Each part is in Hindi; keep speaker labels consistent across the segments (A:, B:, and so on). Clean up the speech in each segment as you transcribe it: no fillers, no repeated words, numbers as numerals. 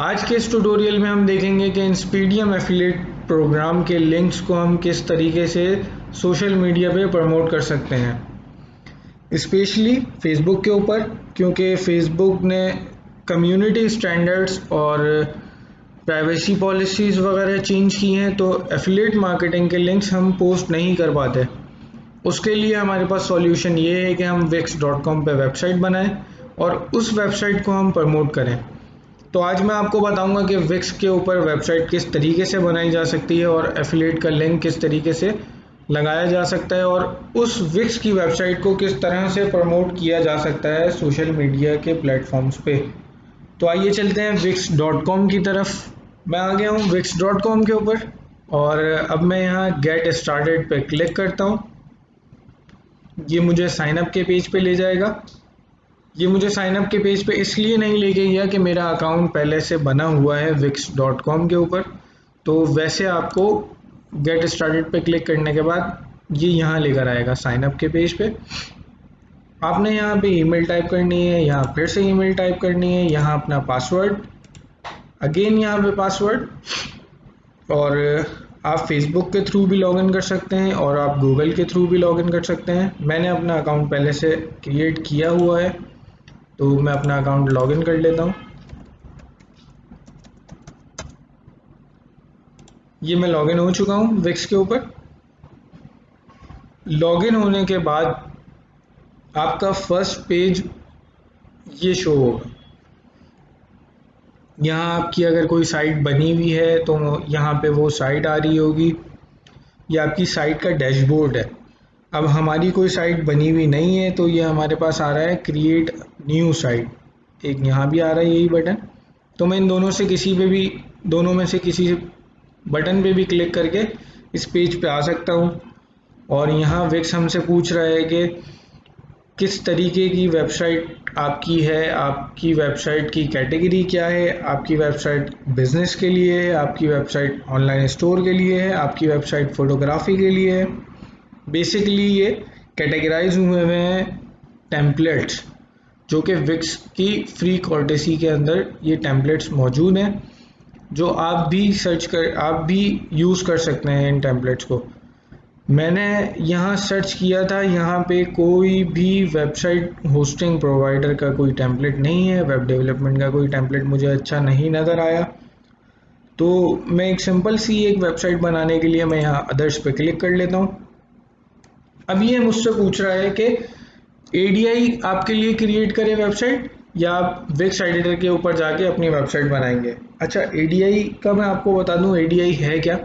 A: आज के इस ट्यूटोरियल में हम देखेंगे कि इंस्पीडियम एफिलिएट प्रोग्राम के लिंक्स को हम किस तरीके से सोशल मीडिया पे प्रमोट कर सकते हैं, स्पेशली फेसबुक के ऊपर, क्योंकि फेसबुक ने कम्युनिटी स्टैंडर्ड्स और प्राइवेसी पॉलिसीज़ वगैरह चेंज की हैं, तो एफिलिएट मार्केटिंग के लिंक्स हम पोस्ट नहीं कर पाते। उसके लिए हमारे पास सॉल्यूशन ये है कि हम wix.com पे वेबसाइट बनाएं और उस वेबसाइट को हम प्रमोट करें। तो आज मैं आपको बताऊंगा कि विक्स के ऊपर वेबसाइट किस तरीके से बनाई जा सकती है और एफिलिएट का लिंक किस तरीके से लगाया जा सकता है और उस विक्स की वेबसाइट को किस तरह से प्रमोट किया जा सकता है सोशल मीडिया के प्लेटफॉर्म्स पे। तो आइए चलते हैं wix.com की तरफ। मैं आ गया हूँ wix.com के ऊपर और अब मैं यहाँ गेट स्टार्टेड पे क्लिक करता हूँ। ये मुझे साइन अप के पेज पे ले जाएगा। ये मुझे साइन अप के पेज पे इसलिए नहीं लेके गया कि मेरा अकाउंट पहले से बना हुआ है wix.com के ऊपर। तो वैसे आपको गेट स्टार्टेड पे क्लिक करने के बाद ये यहाँ लेकर आएगा साइन अप के पेज पे। आपने यहाँ पे ईमेल टाइप करनी है, यहाँ फिर से ईमेल टाइप करनी है, यहाँ अपना पासवर्ड, अगेन यहाँ पे पासवर्ड, और आप फेसबुक के थ्रू भी लॉगिन कर सकते हैं और आप गूगल के थ्रू भी लॉगिन कर सकते हैं। मैंने अपना अकाउंट पहले से क्रिएट किया हुआ है तो मैं अपना अकाउंट लॉगिन कर लेता हूँ। ये मैं लॉगिन हो चुका हूँ विक्स के ऊपर। लॉगिन होने के बाद आपका फर्स्ट पेज ये शो होगा। यहाँ आपकी अगर कोई साइट बनी हुई है तो यहाँ पे वो साइट आ रही होगी। ये आपकी साइट का डैशबोर्ड है। अब हमारी कोई साइट बनी हुई नहीं है तो ये हमारे पास आ रहा है क्रिएट न्यू साइट, एक यहाँ भी आ रहा है यही बटन। तो मैं इन दोनों से किसी पे भी, दोनों में से किसी बटन पे भी क्लिक करके इस पेज पे आ सकता हूँ। और यहाँ विक्स हमसे पूछ रहा है कि किस तरीके की वेबसाइट आपकी है, आपकी वेबसाइट की कैटेगरी क्या है, आपकी वेबसाइट बिजनेस के लिए है, आपकी वेबसाइट ऑनलाइन स्टोर के लिए है, आपकी वेबसाइट फोटोग्राफी के लिए है। बेसिकली ये कैटेगराइज हुए हैं टेम्पलेट्स, जो कि विक्स की फ्री कॉर्टेसी के अंदर ये टेम्पलेट्स मौजूद हैं, जो आप भी यूज़ कर सकते हैं इन टेम्पलेट्स को। मैंने यहाँ सर्च किया था, यहाँ पे कोई भी वेबसाइट होस्टिंग प्रोवाइडर का कोई टेम्पलेट नहीं है, वेब डेवलपमेंट का कोई टेम्पलेट मुझे अच्छा नहीं नज़र आया। तो मैं एक सिंपल सी एक वेबसाइट बनाने के लिए मैं यहाँ अदर्स पे क्लिक कर लेता हूँ। अब ये मुझसे पूछ रहा है कि एडीआई आपके लिए क्रिएट करे वेबसाइट या आप विक्स एडिटर के ऊपर जाके अपनी वेबसाइट बनाएंगे। अच्छा, एडीआई का मैं आपको बता दूं एडीआई है क्या।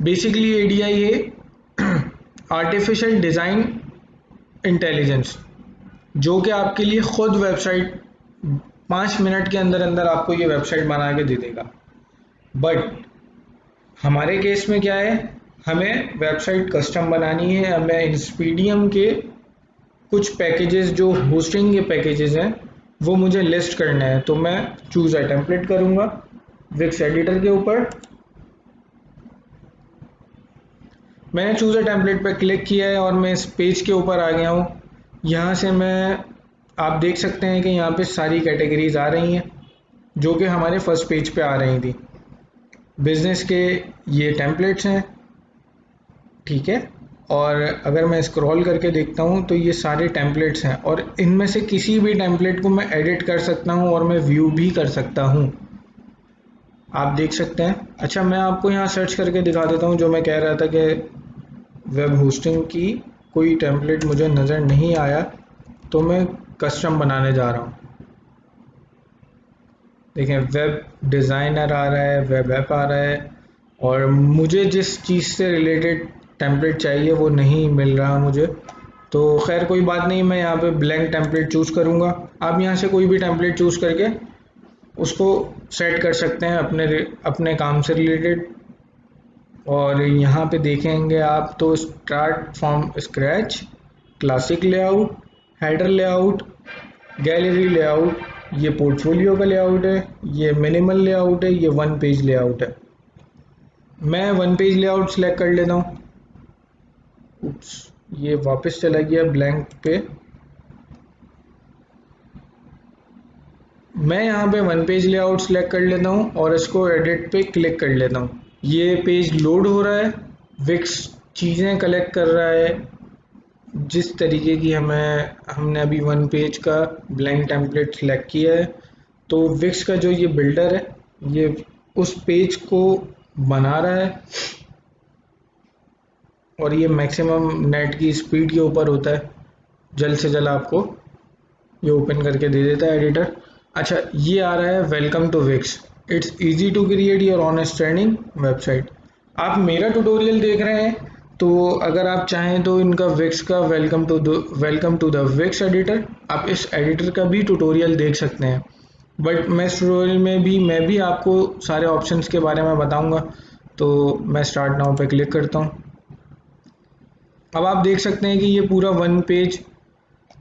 A: बेसिकली एडीआई है आर्टिफिशियल डिज़ाइन इंटेलिजेंस, जो कि आपके लिए खुद वेबसाइट 5 मिनट के अंदर अंदर आपको ये वेबसाइट बना के दे देगा। बट हमारे केस में क्या है, हमें वेबसाइट कस्टम बनानी है। हमें इंस्पीडियम के कुछ पैकेजेस जो होस्टिंग के पैकेजेस हैं वो मुझे लिस्ट करना है। तो मैं चूज अ टेम्पलेट करूंगा विक्स एडिटर के ऊपर। मैंने चूज अ टेम्पलेट पर क्लिक किया है और मैं इस पेज के ऊपर आ गया हूँ। यहाँ से आप देख सकते हैं कि यहाँ पे सारी कैटेगरीज आ रही हैं जो कि हमारे फर्स्ट पेज पे आ रही थी। बिजनेस के ये टेम्पलेट्स हैं, ठीक है। और अगर मैं स्क्रॉल करके देखता हूँ तो ये सारे टेम्पलेट्स हैं और इनमें से किसी भी टेम्पलेट को मैं एडिट कर सकता हूँ और मैं व्यू भी कर सकता हूँ, आप देख सकते हैं। अच्छा, मैं आपको यहाँ सर्च करके दिखा देता हूँ जो मैं कह रहा था कि वेब होस्टिंग की कोई टेम्पलेट मुझे नज़र नहीं आया तो मैं कस्टम बनाने जा रहा हूँ। देखें, वेब डिज़ाइनर आ रहा है, वेब ऐप आ रहा है, और मुझे जिस चीज़ से रिलेटेड टेम्पलेट चाहिए वो नहीं मिल रहा मुझे। तो खैर कोई बात नहीं, मैं यहाँ पे ब्लैंक टेम्पलेट चूज़ करूँगा। आप यहाँ से कोई भी टेम्पलेट चूज़ करके उसको सेट कर सकते हैं अपने काम से रिलेटेड। और यहाँ पे देखेंगे आप तो start from scratch, classic layout, header layout, gallery layout, ये पोर्टफोलियो का लेआउट है, ये मिनिमल लेआउट है, ये वन पेज लेआउट है। मैं वन पेज लेआउट सेलेक्ट कर लेता हूँ। उप्स, ये वापस चला गया ब्लैंक पे। मैं यहाँ पे वन पेज लेआउट सेलेक्ट कर लेता हूँ और इसको एडिट पे क्लिक कर लेता हूँ। ये पेज लोड हो रहा है, विक्स चीज़ें कलेक्ट कर रहा है जिस तरीके की हमने अभी वन पेज का ब्लैंक टेम्पलेट सेलेक्ट किया है। तो विक्स का जो ये बिल्डर है ये उस पेज को बना रहा है और ये मैक्सिमम नेट की स्पीड के ऊपर होता है। जल्द से जल्द आपको ये ओपन करके दे देता है एडिटर। अच्छा, ये आ रहा है welcome to Wix, it's easy to create your honest trending website. आप मेरा ट्यूटोरियल देख रहे हैं तो अगर आप चाहें तो इनका विक्स का welcome to the Wix editor, आप इस एडिटर का भी ट्यूटोरियल देख सकते हैं। बट मैं इस ट्यूटोरियल में मैं भी आपको सारे ऑप्शंस के बारे में बताऊंगा। तो मैं स्टार्ट नाउ पे क्लिक करता हूँ। अब आप देख सकते हैं कि ये पूरा वन पेज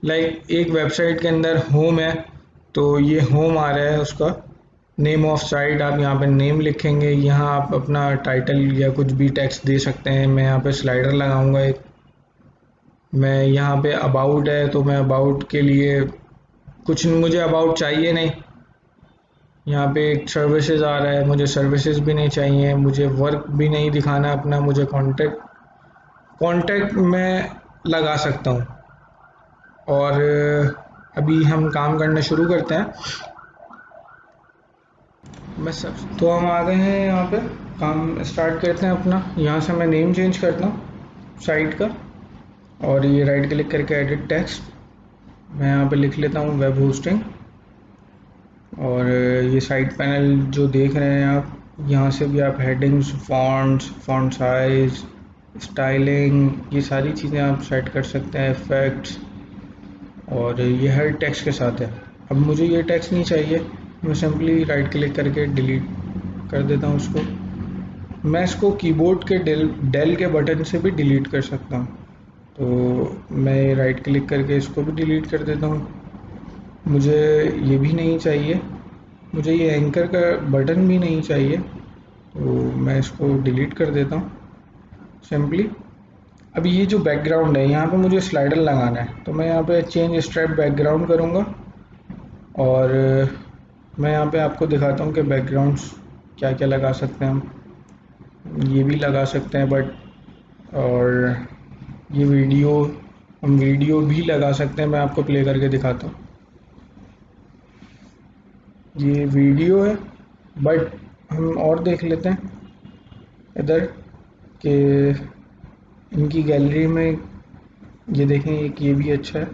A: एक वेबसाइट के अंदर होम है, तो ये होम आ रहा है। उसका नेम ऑफ साइट, आप यहाँ पे नेम लिखेंगे, यहाँ आप अपना टाइटल या कुछ भी टेक्स्ट दे सकते हैं। मैं यहाँ पे स्लाइडर लगाऊंगा एक। मैं यहाँ पे अबाउट है तो मैं अबाउट के लिए कुछ मुझे अबाउट चाहिए नहीं। यहाँ पे एक सर्विसेज आ रहा है, मुझे सर्विसेज भी नहीं चाहिए, मुझे वर्क भी नहीं दिखाना अपना, मुझे कॉन्टैक्ट मैं लगा सकता हूँ। और अभी हम काम करना शुरू करते हैं। तो हम आ गए हैं यहाँ पे, काम स्टार्ट करते हैं अपना। यहाँ से मैं नेम चेंज करता हूँ साइट का और ये राइट क्लिक करके एडिट टेक्स्ट, मैं यहाँ पे लिख लेता हूँ वेब होस्टिंग। और ये साइड पैनल जो देख रहे हैं आप, यहाँ से भी आप हेडिंग्स, फॉन्ट साइज, स्टाइलिंग, ये सारी चीज़ें आप सेट कर सकते हैं, इफेक्ट्स। और ये हर टेक्स्ट के साथ है। अब मुझे ये टेक्स्ट नहीं चाहिए, मैं सिंपली राइट क्लिक करके डिलीट कर देता हूँ उसको। मैं इसको कीबोर्ड के डेल के बटन से भी डिलीट कर सकता हूँ। तो मैं राइट क्लिक करके इसको भी डिलीट कर देता हूँ। मुझे ये भी नहीं चाहिए, मुझे ये एंकर का बटन भी नहीं चाहिए, तो मैं इसको डिलीट कर देता हूँ सिंपली। अब ये जो बैकग्राउंड है, यहाँ पे मुझे स्लाइडर लगाना है, तो मैं यहाँ पे चेंज स्ट्राइप बैकग्राउंड करूँगा। और मैं यहाँ पे आपको दिखाता हूँ कि बैकग्राउंड्स क्या क्या लगा सकते हैं हम। ये भी लगा सकते हैं और ये हम वीडियो भी लगा सकते हैं। मैं आपको प्ले करके दिखाता हूँ। ये वीडियो है, बट हम और देख लेते हैं इधर कि इनकी गैलरी में ये देखें, एक ये भी अच्छा है।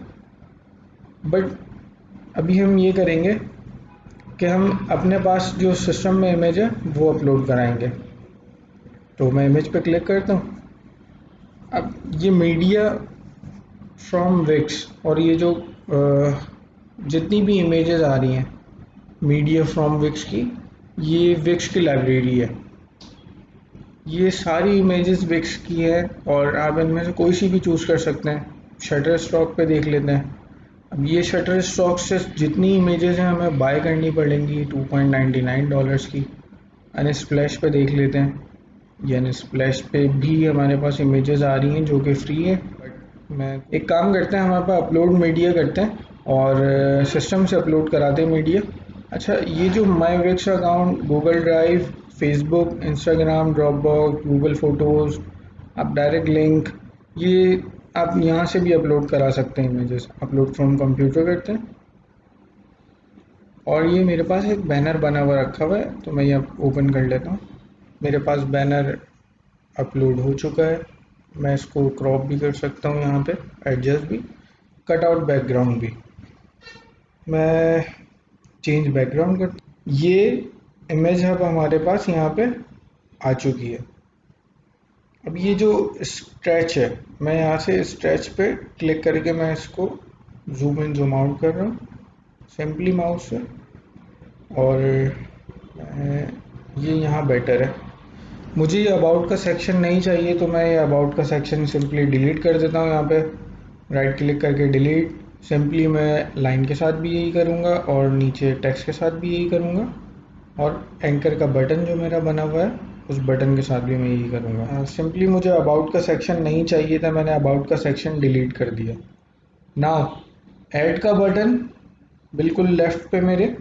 A: बट अभी हम ये करेंगे कि हम अपने पास जो सिस्टम में इमेज है वो अपलोड कराएंगे। तो मैं इमेज पे क्लिक करता हूँ। अब ये मीडिया फ्रॉम विक्स, और ये जो जितनी भी इमेजेस आ रही हैं मीडिया फ्रॉम विक्स की, ये विक्स की लाइब्रेरी है। ये सारी इमेजेस विक्स की है और आप इनमें से कोई सी भी चूज़ कर सकते हैं। शटर स्टॉक पे देख लेते हैं। अब ये शटर स्टॉक से जितनी इमेजेस हैं हमें बाय करनी पड़ेंगी $2.99 की। अनस्प्लैश पे देख लेते हैं। ये अनस्प्लैश पे भी हमारे पास इमेजेस आ रही हैं जो कि फ्री है। बट मैं एक काम करते हैं, हमारे पास अपलोड मीडिया करते हैं और सिस्टम से अपलोड कराते हैं मीडिया। अच्छा, ये जो my Wix account, Google drive, Facebook, Instagram, Dropbox, Google photos, आप डायरेक्ट लिंक, ये आप यहाँ से भी अपलोड करा सकते हैं इमेजेस। अपलोड फ्रॉम कंप्यूटर करते हैं और ये मेरे पास एक बैनर बना हुआ रखा हुआ है, तो मैं ये ओपन कर लेता हूँ। मेरे पास बैनर अपलोड हो चुका है। मैं इसको क्रॉप भी कर सकता हूँ, यहाँ पे एडजस्ट भी, कट आउट बैकग्राउंड भी। मैं चेंज बैकग्राउंड करता हूँ। ये इमेज अब हमारे पास यहाँ पे आ चुकी है। अब ये जो स्ट्रेच है, मैं यहाँ से स्ट्रेच पे क्लिक करके मैं इसको जूम इन जूम आउट कर रहा हूँ सिंपली माउस से। और ये यहाँ बेटर है। मुझे ये अबाउट का सेक्शन नहीं चाहिए, तो मैं ये अबाउट का सेक्शन सिंपली डिलीट कर देता हूँ। यहाँ पे राइट क्लिक करके डिलीट। सिंपली मैं लाइन के साथ भी यही करूँगा और नीचे टेक्स्ट के साथ भी यही करूँगा, और एंकर का बटन जो मेरा बना हुआ है उस बटन के साथ भी मैं यही करूँगा। सिंपली मुझे अबाउट का सेक्शन नहीं चाहिए था, मैंने अबाउट का सेक्शन डिलीट कर दिया। नाउ ऐड का बटन बिल्कुल लेफ्ट पे मेरे,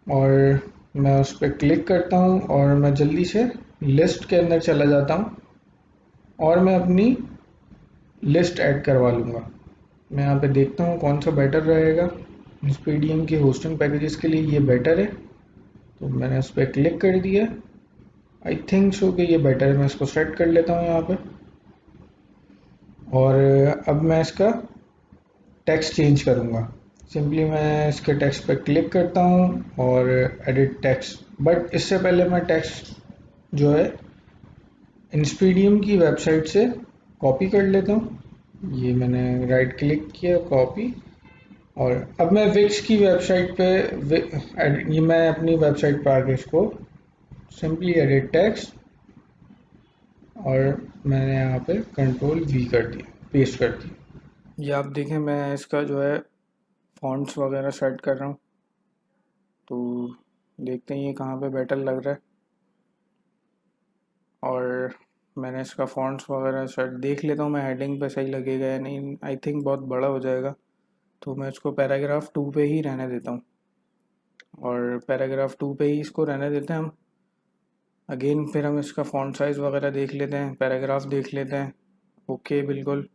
A: और मैं उस पर क्लिक करता हूँ और मैं जल्दी से लिस्ट के अंदर चला जाता हूँ और मैं अपनी लिस्ट ऐड करवा लूँगा। मैं यहाँ पे देखता हूँ कौन सा बेटर रहेगा। इंस्पीडियम की होस्टिंग पैकेजेस के लिए ये बेटर है, तो मैंने उस पर क्लिक कर दिया। आई थिंक सो कि ये बेटर है, मैं इसको सेट कर लेता हूँ यहाँ पे। और अब मैं इसका टेक्स्ट चेंज करूँगा। सिंपली मैं इसके टेक्स्ट पे क्लिक करता हूँ और एडिट टेक्स्ट। बट इससे पहले मैं टेक्स्ट जो है इंस्पीडियम की वेबसाइट से कॉपी कर लेता हूँ। ये मैंने राइट क्लिक किया, कॉपी। और अब मैं विक्स की वेबसाइट पे ये मैं अपनी वेबसाइट पे आके इसको सिंपली एडिट टेक्स्ट और मैंने यहाँ पे कंट्रोल वी कर दिया, पेस्ट कर दिया। ये आप देखें मैं इसका जो है फॉन्ट्स वगैरह सेट कर रहा हूँ, तो देखते हैं ये कहाँ पे बेटर लग रहा है। और मैंने इसका फॉन्ट्स वगैरह सेट देख लेता हूँ मैं हेडिंग पे सही लगेगा या नहीं। आई थिंक बहुत बड़ा हो जाएगा, तो मैं इसको पैराग्राफ 2 पे ही रहने देता हूँ। और पैराग्राफ 2 पे ही इसको रहने देते हैं हम। अगेन फिर हम इसका फॉन्ट साइज़ वगैरह देख लेते हैं, पैराग्राफ देख लेते हैं। ओके, बिल्कुल।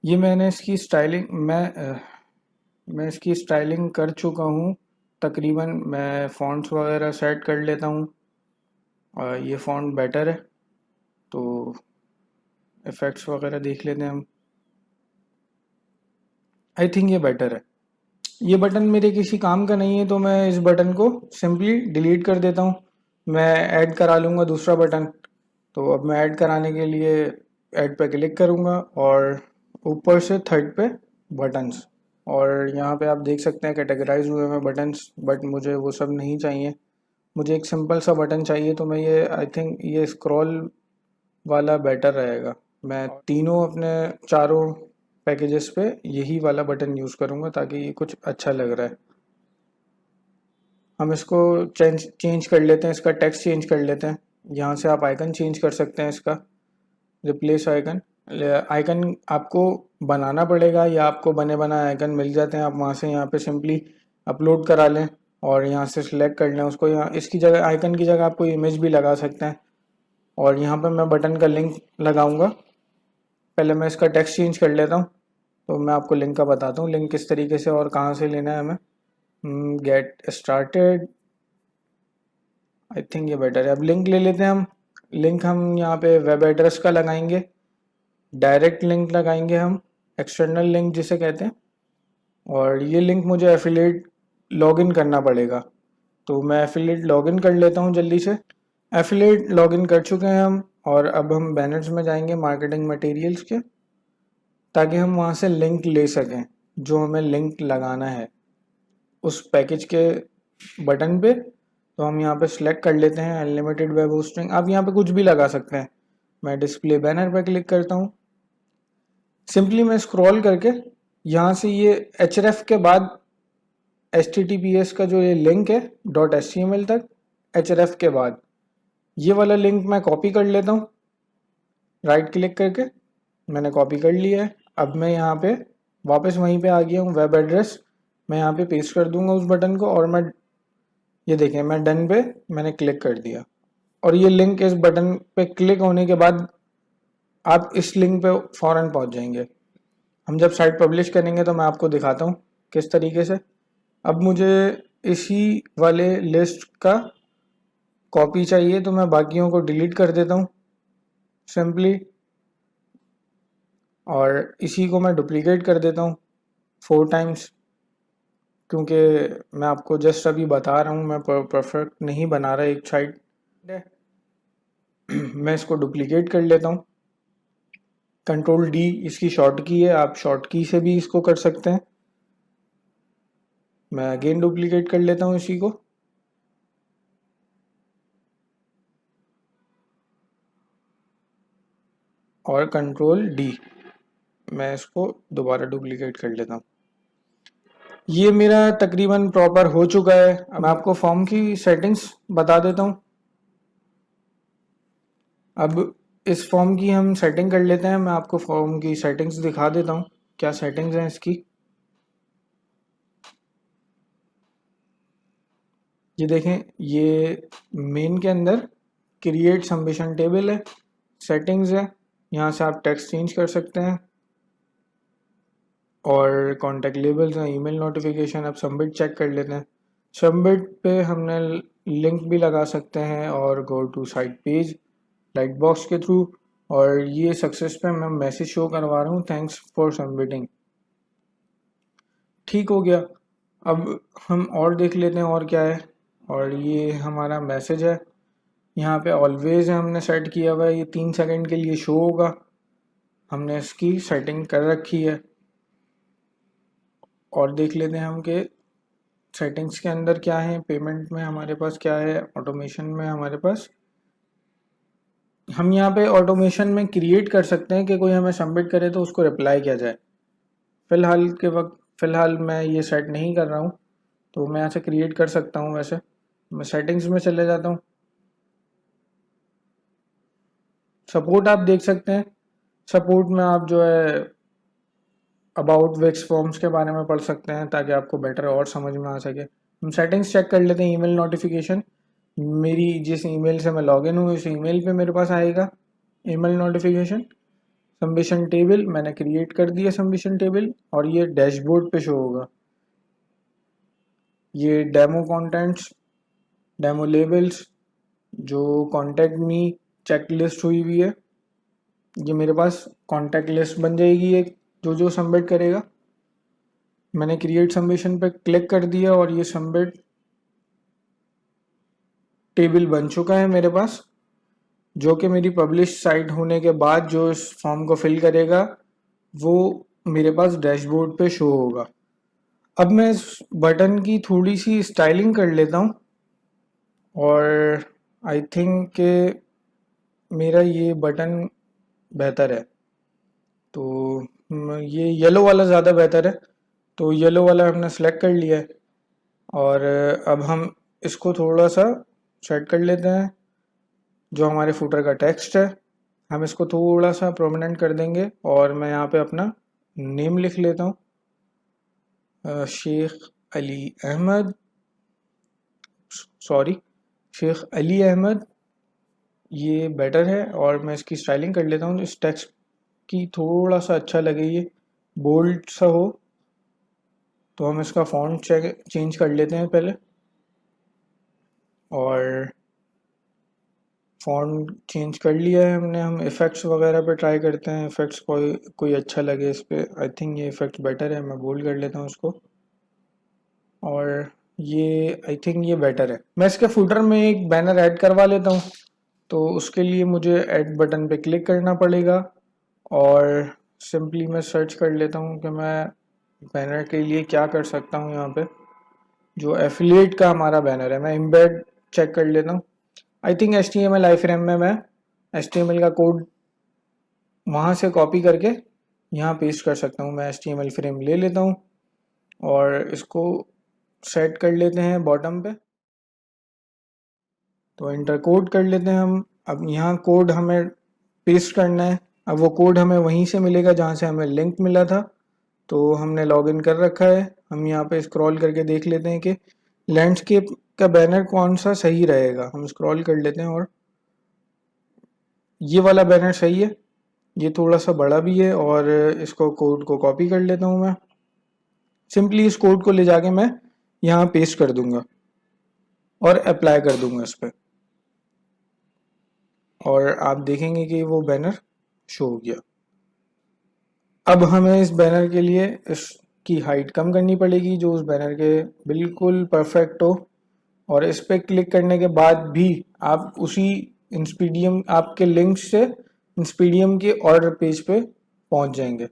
A: ये मैंने इसकी स्टाइलिंग मैं इसकी स्टाइलिंग कर चुका हूँ तकरीबन। मैं फ़ॉन्ट्स वगैरह सेट कर लेता हूँ। ये फ़ॉन्ट बेटर है, तो इफ़ेक्ट्स वगैरह देख लेते हैं हम। आई थिंक ये बेटर है। ये बटन मेरे किसी काम का नहीं है, तो मैं इस बटन को सिंपली डिलीट कर देता हूँ। मैं ऐड करा लूँगा दूसरा बटन। तो अब मैं ऐड कराने के लिए ऐड पे क्लिक करूँगा और ऊपर से थर्ड पे बटन्स, और यहाँ पे आप देख सकते हैं कैटेगराइज हुए हैं बटन्स। बट मुझे वो सब नहीं चाहिए, मुझे एक सिंपल सा बटन चाहिए। तो मैं ये आई थिंक ये स्क्रॉल वाला बेटर रहेगा। मैं तीनों अपने चारों पैकेजेस पे यही वाला बटन यूज़ करूँगा, ताकि ये कुछ अच्छा लग रहा है। हम इसको चेंज कर लेते हैं, इसका टेक्स्ट चेंज कर लेते हैं। यहाँ से आप आइकन चेंज कर सकते हैं, इसका रिप्लेस आइकन। आइकन आपको बनाना पड़ेगा या आपको बने बनाए आइकन मिल जाते हैं, आप वहाँ से यहाँ पे सिंपली अपलोड करा लें और यहाँ से सिलेक्ट कर लें उसको। यहाँ इसकी जगह, आइकन की जगह आप कोई इमेज भी लगा सकते हैं। और यहाँ पर मैं बटन का लिंक लगाऊंगा। पहले मैं इसका टेक्स्ट चेंज कर लेता हूँ, तो मैं आपको लिंक का बताता हूँ लिंक किस तरीके से और कहाँ से लेना है हमें। गेट स्टार्टेड, आई थिंक ये बेटर है। अब लिंक ले लेते हैं हम। लिंक हम यहाँ पे वेब एड्रेस का लगाएंगे, डायरेक्ट लिंक लगाएंगे हम, एक्सटर्नल लिंक जिसे कहते हैं। और ये लिंक मुझे एफिलिएट लॉगिन करना पड़ेगा, तो मैं एफिलिएट लॉगिन कर लेता हूँ जल्दी से। एफिलिएट लॉगिन कर चुके हैं हम, और अब हम बैनर्स में जाएंगे मार्केटिंग मटेरियल्स के, ताकि हम वहाँ से लिंक ले सकें जो हमें लिंक लगाना है उस पैकेज के बटन पे। तो हम यहाँ पे सिलेक्ट कर लेते हैं अनलिमिटेड वेब होस्टिंग। आप यहाँ पे कुछ भी लगा सकते हैं। मैं डिस्प्ले बैनर पर क्लिक करता हूँ। सिंपली मैं स्क्रॉल करके यहाँ से ये href के बाद https का जो ये लिंक है .html तक, href के बाद ये वाला लिंक मैं कॉपी कर लेता हूँ राइट क्लिक करके। मैंने कॉपी कर लिया है। अब मैं यहाँ पे वापस वहीं पे आ गया हूँ, वेब एड्रेस मैं यहाँ पे पेस्ट कर दूंगा उस बटन को। और मैं ये देखें, मैं डन पे मैंने क्लिक कर दिया, और ये लिंक इस बटन पे क्लिक होने के बाद आप इस लिंक पे फ़ौरन पहुँच जाएंगे। हम जब साइट पब्लिश करेंगे तो मैं आपको दिखाता हूँ किस तरीके से। अब मुझे इसी वाले लिस्ट का कॉपी चाहिए, तो मैं बाकियों को डिलीट कर देता हूँ सिंपली, और इसी को मैं डुप्लीकेट कर देता हूँ 4 टाइम्स, क्योंकि मैं आपको जस्ट अभी बता रहा हूँ, मैं परफेक्ट नहीं बना रहा एक साइड। मैं इसको डुप्लीकेट कर लेता हूँ। कंट्रोल डी इसकी शॉर्ट की है, आप शॉर्ट की से भी इसको कर सकते हैं। मैं अगेन डुप्लीकेट कर लेता हूँ इसी को, और कंट्रोल डी मैं इसको दोबारा डुप्लीकेट कर लेता हूँ। ये मेरा तकरीबन प्रॉपर हो चुका है। अब मैं आपको फॉर्म की सेटिंग्स बता देता हूँ। अब इस फॉर्म की हम सेटिंग कर लेते हैं। मैं आपको फॉर्म की सेटिंग्स दिखा देता हूँ, क्या सेटिंग्स हैं इसकी। ये देखें, ये मेन के अंदर क्रिएट सबमिशन टेबल है, सेटिंग्स है, यहाँ से आप टेक्स्ट चेंज कर सकते हैं और कॉन्टैक्ट लेबल्स हैं, ईमेल नोटिफिकेशन। अब सबमिट चेक कर लेते हैं। सबमिट पे हमने लिंक भी लगा सकते हैं और go to site page light box के थ्रू, और ये सक्सेस पे मैं मैसेज शो करवा रहा हूँ, थैंक्स फॉर सबमिटिंग। ठीक हो गया। अब हम और देख लेते हैं और क्या है, और ये हमारा मैसेज है। यहाँ पे ऑलवेज हमने सेट किया हुआ है, ये 3 सेकंड के लिए शो होगा, हमने इसकी सेटिंग कर रखी है। और देख लेते हैं हम कि सेटिंग्स के अंदर क्या है, पेमेंट में हमारे पास क्या है, ऑटोमेशन में हमारे पास, हम यहाँ पे ऑटोमेशन में क्रिएट कर सकते हैं कि कोई हमें सबमिट करे तो उसको रिप्लाई किया जाए। फ़िलहाल मैं ये सेट नहीं कर रहा हूँ, तो मैं यहाँ से क्रिएट कर सकता हूँ। वैसे मैं सेटिंग्स में चले जाता हूँ, सपोर्ट आप देख सकते हैं। सपोर्ट में आप जो है अबाउट विक्स फॉर्म्स के बारे में पढ़ सकते हैं ताकि आपको बेटर और समझ में आ सके। हम सेटिंग्स चेक कर लेते हैं। ईमेल नोटिफिकेशन, मेरी जिस ईमेल से मैं लॉगिन हूँ इस ईमेल पे मेरे पास आएगा ईमेल नोटिफिकेशन। सबमिशन टेबल मैंने क्रिएट कर दिया सबमिशन टेबल, और ये डैशबोर्ड पे शो होगा। ये डेमो कंटेंट्स, डेमो लेबल्स, जो कॉन्टैक्ट मी चेक लिस्ट हुई हुई है, ये मेरे पास कॉन्टैक्ट लिस्ट बन जाएगी एक, जो सबमिट करेगा। मैंने क्रिएट सबमिशन पे क्लिक कर दिया और ये सबमिट टेबल बन चुका है मेरे पास, जो कि मेरी पब्लिश साइट होने के बाद जो इस फॉर्म को फिल करेगा वो मेरे पास डैशबोर्ड पे शो होगा। अब मैं इस बटन की थोड़ी सी स्टाइलिंग कर लेता हूँ, और आई थिंक कि मेरा ये बटन बेहतर है, तो ये येलो वाला ज़्यादा बेहतर है, तो येलो वाला हमने सेलेक्ट कर लिया है। और अब हम इसको थोड़ा सा सेट कर लेते हैं। जो हमारे फुटर का टेक्स्ट है हम इसको थोड़ा सा प्रोमिनेंट कर देंगे, और मैं यहाँ पे अपना नेम लिख लेता हूँ, शेख अली अहमद, शेख अली अहमद, ये बेटर है। और मैं इसकी स्टाइलिंग कर लेता हूँ, इस टेक्स्ट की थोड़ा सा अच्छा लगे, ये बोल्ड सा हो, तो हम इसका फॉन्ट चेंज कर लेते हैं पहले, और फॉन्ट चेंज कर लिया है हमने। हम इफ़ेक्ट्स वगैरह पे ट्राई करते हैं, इफ़ेक्ट्स कोई अच्छा लगे इस पर। आई थिंक ये इफ़ेक्ट बेटर है, मैं बोल्ड कर लेता हूँ इसको, और ये आई थिंक ये बेटर है। मैं इसके फुटर में एक बैनर ऐड करवा लेता हूँ, तो उसके लिए मुझे ऐड बटन पे क्लिक करना पड़ेगा, और सिंपली मैं सर्च कर लेता हूँ कि मैं बैनर के लिए क्या कर सकता हूँ। यहाँ पे जो एफिलिएट का हमारा बैनर है, मैं एम्बेड चेक कर लेता हूँ। आई थिंक HTML iframe में मैं HTML का कोड वहाँ से कॉपी करके यहाँ पेस्ट कर सकता हूँ। मैं HTML फ्रेम ले लेता हूँ और इसको सेट कर लेते हैं बॉटम पे, तो इंटर कोड कर लेते हैं हम। अब यहाँ कोड हमें पेस्ट करना है। अब वो कोड हमें वहीं से मिलेगा जहाँ से हमें लिंक मिला था, तो हमने लॉगिन कर रखा है। हम यहाँ पे स्क्रॉल करके देख लेते हैं कि लैंडस्केप का बैनर कौन सा सही रहेगा। हम स्क्रॉल कर लेते हैं, और ये वाला बैनर सही है, ये थोड़ा सा बड़ा भी है, और इसको कोड को कॉपी कर लेता हूँ मैं। सिंपली इस कोड को ले जाके मैं यहाँ पेस्ट कर दूंगा और अप्लाई कर दूंगा इस पर, और आप देखेंगे कि वो बैनर शो हो गया। अब हमें इस बैनर के लिए इसकी हाइट कम करनी पड़ेगी, जो उस बैनर के बिल्कुल परफेक्ट हो, और इस पर क्लिक करने के बाद भी आप उसी इंस्पीडियम आपके लिंक से इंस्पीडियम के ऑर्डर पेज पे पहुंच जाएंगे।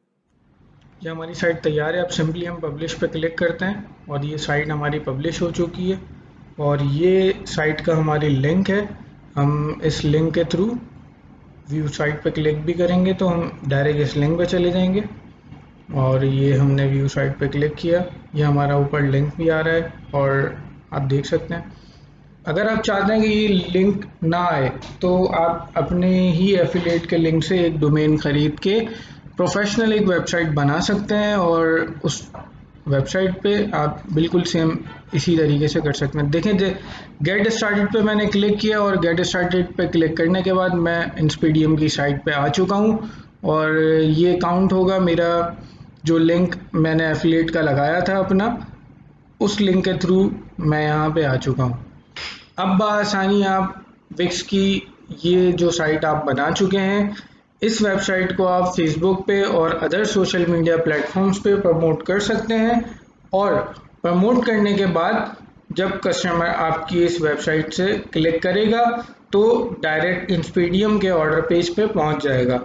A: ये हमारी साइट तैयार है। अब सिंपली हम पब्लिश पे क्लिक करते हैं और ये साइट हमारी पब्लिश हो चुकी है, और ये साइट का हमारी लिंक है। हम इस लिंक के थ्रू व्यू साइट पे क्लिक भी करेंगे तो हम डायरेक्ट इस लिंक पे चले जाएंगे, और ये हमने व्यू साइट पे क्लिक किया, ये हमारा ऊपर लिंक भी आ रहा है और आप देख सकते हैं। अगर आप चाहते हैं कि ये लिंक ना आए तो आप अपने ही एफिलिएट के लिंक से एक डोमेन खरीद के प्रोफेशनल एक वेबसाइट बना सकते हैं और उस वेबसाइट पे आप बिल्कुल सेम इसी तरीके से कर सकते हैं। देखें गेट स्टार्टेड पे मैंने क्लिक किया और गेट स्टार्टेड पे क्लिक करने के बाद मैं इंस्पीडियम की साइट पे आ चुका हूँ और ये काउंट होगा मेरा जो लिंक मैंने एफिलिएट का लगाया था अपना, उस लिंक के थ्रू मैं यहाँ पे आ चुका हूँ। अब बआसानी आप विक्स की ये जो साइट आप बना चुके हैं, इस वेबसाइट को आप फेसबुक पे और अदर सोशल मीडिया प्लेटफॉर्म्स पे प्रमोट कर सकते हैं और प्रमोट करने के बाद जब कस्टमर आपकी इस वेबसाइट से क्लिक करेगा तो डायरेक्ट इंस्पीडियम के ऑर्डर पेज पे पहुंच जाएगा।